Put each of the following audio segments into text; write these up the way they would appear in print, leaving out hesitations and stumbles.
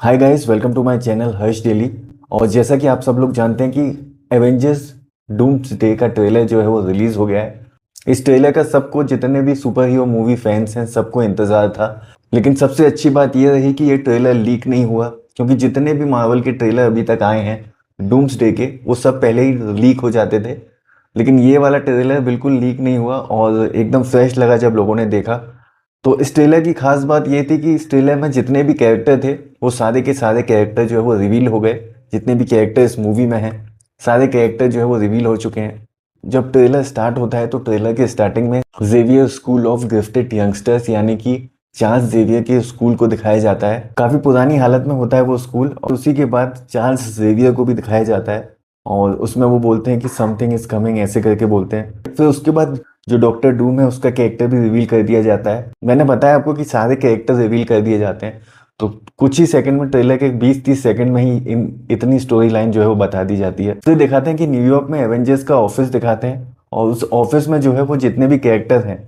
Hi guys, welcome to my channel Harsh Daily. और जैसा कि आप सब लोग जानते हैं कि एवेंजर्स डूम्सडे का ट्रेलर जो है वो रिलीज हो गया है। इस ट्रेलर का सबको, जितने भी सुपर हीरो मूवी फैंस हैं, सबको इंतजार था। लेकिन सबसे अच्छी बात यह रही कि ये ट्रेलर लीक नहीं हुआ, क्योंकि जितने भी मार्वल के ट्रेलर अभी तक आए हैं डूम्सडे के, वो सब पहले ही लीक हो जाते थे। लेकिन ये वाला ट्रेलर बिल्कुल लीक नहीं हुआ और एकदम फ्रेश लगा जब लोगों ने देखा। तो इस ट्रेलर की खास बात ये थी कि इस ट्रेलर में जितने भी कैरेक्टर थे वो सारे के सारे कैरेक्टर जो है वो रिवील हो गए। जितने भी कैरेक्टर इस मूवी में हैं, सारे कैरेक्टर जो है वो रिवील हो चुके हैं। जब ट्रेलर स्टार्ट होता है तो ट्रेलर के स्टार्टिंग में Xavier School of Gifted Youngsters यानी कि चार्ल्स जेवियर के स्कूल को दिखाया जाता है। काफी पुरानी हालत में होता है वो स्कूल, और उसी के बाद चार्ल्स जेवियर को भी दिखाया जाता है। और उसमें वो बोलते हैं कि समथिंग इज कमिंग, ऐसे करके बोलते हैं। फिर उसके बाद जो डॉक्टर डूम है उसका कैरेक्टर भी रिवील कर दिया जाता है। मैंने बताया आपको कि सारे कैरेक्टर रिवील कर दिए जाते हैं, तो कुछ ही सेकंड में, ट्रेलर के 20-30 सेकंड में ही इतनी स्टोरी लाइन जो है वो बता दी जाती है। फिर दिखाते हैं कि न्यूयॉर्क में एवेंजर्स का ऑफिस दिखाते हैं, और उस ऑफिस में जो है वो जितने भी कैरेक्टर हैं,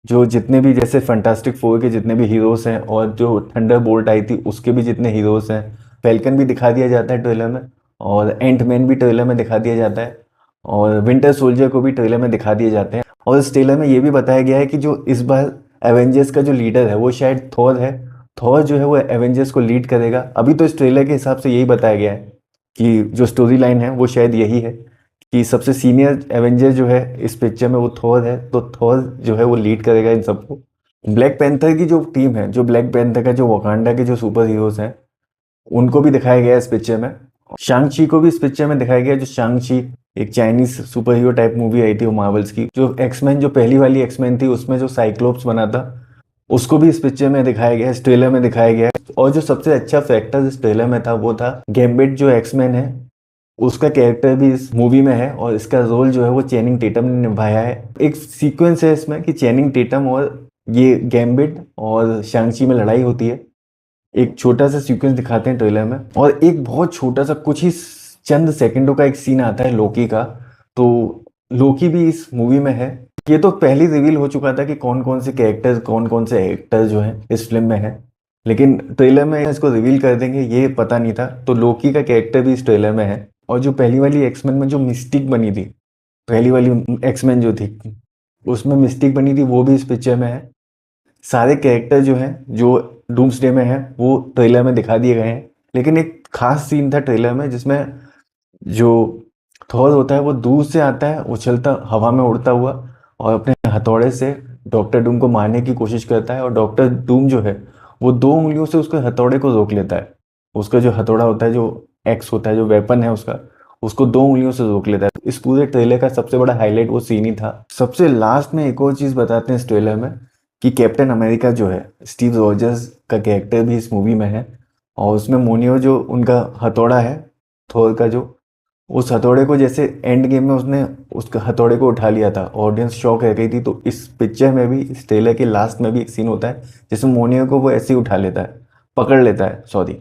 जो जितने भी जैसे फंटास्टिक फोर के जितने भी हीरोज हैं, और जो थंडर बोल्ट आई थी उसके भी जितने हीरोज हैं, फैल्कन भी दिखा दिया जाता है ट्रेलर में, और एंट मैन भी ट्रेलर में दिखा दिया जाता है, और विंटर सोल्जर को भी ट्रेलर में दिखा दिए जाते हैं। और इस ट्रेलर में ये भी बताया गया है कि जो इस बार एवेंजर्स का जो लीडर है वो शायद थॉर है। थॉर जो है वो एवेंजर्स को लीड करेगा। अभी तो इस ट्रेलर के हिसाब से यही बताया गया है कि जो स्टोरी लाइन है वो शायद यही है कि सबसे सीनियर एवेंजर जो है इस पिक्चर में वो थॉर है, तो थॉर जो है वो लीड करेगा इन सबको। ब्लैक पैंथर की जो टीम है, जो ब्लैक पैंथर का जो वकांडा के जो सुपर हीरोज हैं, उनको भी दिखाया गया है इस पिक्चर में। शांग ची को भी इस पिक्चर में दिखाया गया है। जो शांग ची एक Chinese super hero type movie आई थी वो मार्वल्स की, जो एक्समैन, जो पहली वाली एक्समैन थी उसमें जो साइक्लोप्स बना था, उसको भी इस पिक्चर में दिखाया गया है, इस ट्रेलर में दिखाया गया है। और जो सबसे अच्छा फैक्टर इस ट्रेलर में था वो था गैम्बिट, जो एक्समैन है उसका कैरेक्टर भी इस मूवी में है, और इसका रोल जो है वो चैनिंग टेटम ने निभाया है। एक सीक्वेंस है इसमें कि चैनिंग टेटम और ये गैम्बिट और शांग-ची में लड़ाई होती है। एक छोटा सा सीक्वेंस दिखाते हैं ट्रेलर में, और एक बहुत छोटा सा कुछ ही चंद सेकंडों का एक सीन आता है लोकी का। तो लोकी भी इस मूवी में है। ये तो पहले रिवील हो चुका था कि कौन कौन से कैरेक्टर, कौन कौन से एक्टर जो हैं इस फिल्म में है, लेकिन ट्रेलर में इसको रिवील कर देंगे ये पता नहीं था। तो लोकी का कैरेक्टर भी इस ट्रेलर में है। और जो पहली वाली एक्समैन में जो मिस्टिक बनी थी, पहली वाली एक्समैन जो थी उसमें मिस्टिक बनी थी, वो भी इस पिक्चर में है। सारे कैरेक्टर जो हैं जो डूम्सडे में है वो ट्रेलर में दिखा दिए गए हैं। लेकिन एक खास सीन था ट्रेलर में जिसमें जो थॉर होता है वो दूर से आता है उछलता हवा में उड़ता हुआ, और अपने हथौड़े से डॉक्टर डूम को मारने की कोशिश करता है। और डॉक्टर डूम जो है वो 2 उंगलियों से उसके हथौड़े को रोक लेता है। उसका जो हथौड़ा होता है, जो एक्स होता है, जो वेपन है उसका, उसको 2 उंगलियों से रोक लेता है। इस पूरे ट्रेलर का सबसे बड़ा हाईलाइट वो सीन ही था। सबसे लास्ट में एक और चीज बताते हैं इस ट्रेलर में कि कैप्टन अमेरिका जो है, स्टीव रॉजर्स का कैरेक्टर भी इस मूवी में है। और उसमें मोनियो जो उनका हथौड़ा है, थोर का, जो उस हथौड़े को जैसे एंड गेम में उसने उसका हथौड़े को उठा लिया था, ऑडियंस शॉक रह गई थी। तो इस पिक्चर में भी, इस ट्रेलर के लास्ट में भी एक सीन होता है जिसमें मोनियो को वो ऐसे ही उठा लेता है, पकड़ लेता है, सॉरी।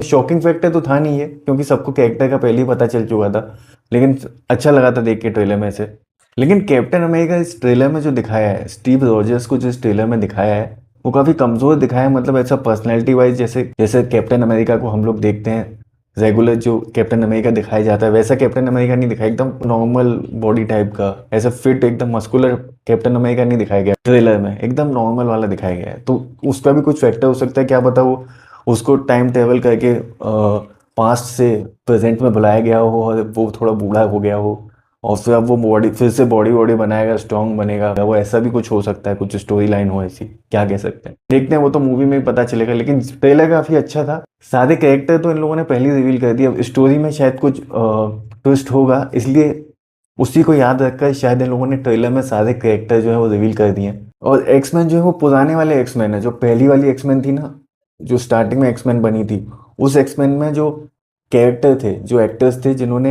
शॉकिंग फैक्टर तो था नहीं है क्योंकि सबको कैरेक्टर का पहले ही पता चल चुका था, लेकिन अच्छा लगा था देख के ट्रेलर में से। लेकिन कैप्टन अमेरिका इस ट्रेलर में जो दिखाया है, स्टीव रॉजर्स को जो इस ट्रेलर में दिखाया है, वो काफी कमजोर दिखाया है। मतलब ऐसा पर्सनैलिटी वाइज जैसे जैसे कैप्टन अमेरिका को हम लोग देखते हैं, रेगुलर जो कैप्टन अमेरिका दिखाया जाता है वैसा कैप्टन अमेरिका नहीं दिखाया। एकदम नॉर्मल बॉडी टाइप का, ऐसा फिट, एकदम मस्कुलर कैप्टन अमेरिका नहीं दिखाया गया ट्रेलर में, एकदम नॉर्मल वाला दिखाया गया है। तो उसका भी कुछ फैक्टर हो सकता है, क्या पता वो उसको टाइम ट्रेवल करके पास्ट से प्रेजेंट में बुलाया गया हो और वो थोड़ा बूढ़ा हो गया हो, और फिर अब वो बॉडी फिर से बॉडी वॉडी बनाएगा, स्ट्रांग बनेगा। वो ऐसा भी कुछ हो सकता है, कुछ स्टोरी लाइन हो ऐसी, क्या कह सकते हैं, देखते हैं, वो तो मूवी में ही पता चलेगा। लेकिन ट्रेलर काफी अच्छा था। सारे कैरेक्टर तो इन लोगों ने पहले रिवील कर दिया। स्टोरी में शायद कुछ ट्विस्ट होगा, इसलिए उसी को याद रखकर शायद इन लोगों ने ट्रेलर में सारे कैरेक्टर जो है वो रिवील कर दिए। और एक्समैन जो है वो पुराने वाले एक्समैन है, जो पहली वाली एक्समैन थी ना, जो स्टार्टिंग में एक्समैन बनी थी, उस एक्समैन में जो कैरेक्टर थे, जो एक्टर्स थे जिन्होंने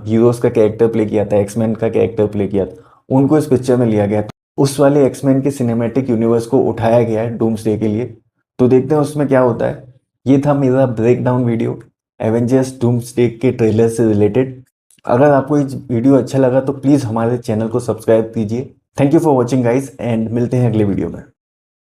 हीरोज का कैरेक्टर प्ले किया था, एक्समैन का कैरेक्टर प्ले किया था, उनको इस पिक्चर में लिया गया। तो उस वाले एक्समैन के सिनेमैटिक यूनिवर्स को उठाया गया है डूम्सडे के लिए। तो देखते हैं उसमें क्या होता है। ये था मेरा break down video Avengers Doomsday के ट्रेलर से रिलेटेड। अगर आपको ये वीडियो अच्छा लगा तो प्लीज़ हमारे चैनल को सब्सक्राइब कीजिए। Thank you for watching guys, and मिलते हैं अगले वीडियो में।